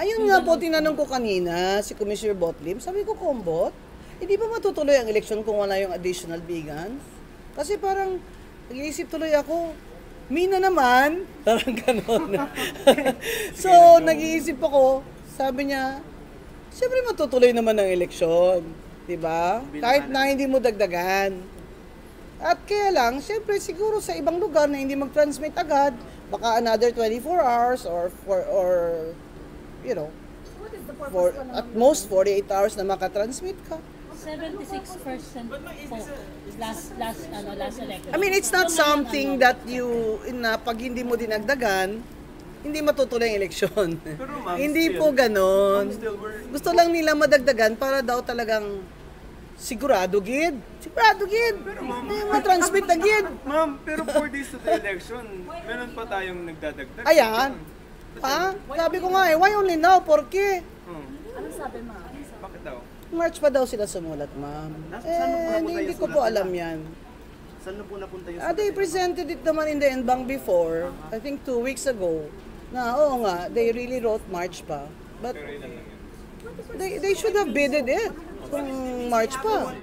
Ayun nga po, tinanong ko kanina si Commissioner Botlim, sabi ko, Kombot, hindi ba matutuloy ang eleksyon kung wala yung additional vegans? Kasi parang, nag-iisip tuloy ako, Mina naman, parang ganon. So, nag-iisip ako, sabi niya, siyempre matutuloy naman ang eleksyon, di ba? Kahit na hindi mo dagdagan. At kaya lang, siyempre siguro sa ibang lugar na hindi mag-transmit agad, baka another 24 hours or you know, for at most 48 hours na makatransmit ka. 76% po last election. I mean, it's not something that you, na pag hindi mo dinagdagan, hindi matutuloy ang eleksyon. Hindi po ganon. Gusto lang nila madagdagan para daw talagang sigurado gid. Sigurado gid. May matransmit na gid. Ma'am, pero 4 days to the election, meron pa tayong nagdadagdag. Ayan. Ha? Sabi ko nga why only now? Porke? Ano sabi mo? Bakit daw? March pa daw sila sumulat, ma'am. Hindi ko po alam yan. Saan na po napunta yung They presented it naman in the NBank before, I think 2 weeks ago, na oo nga, they really wrote March pa. But they should have bidded it kung March pa.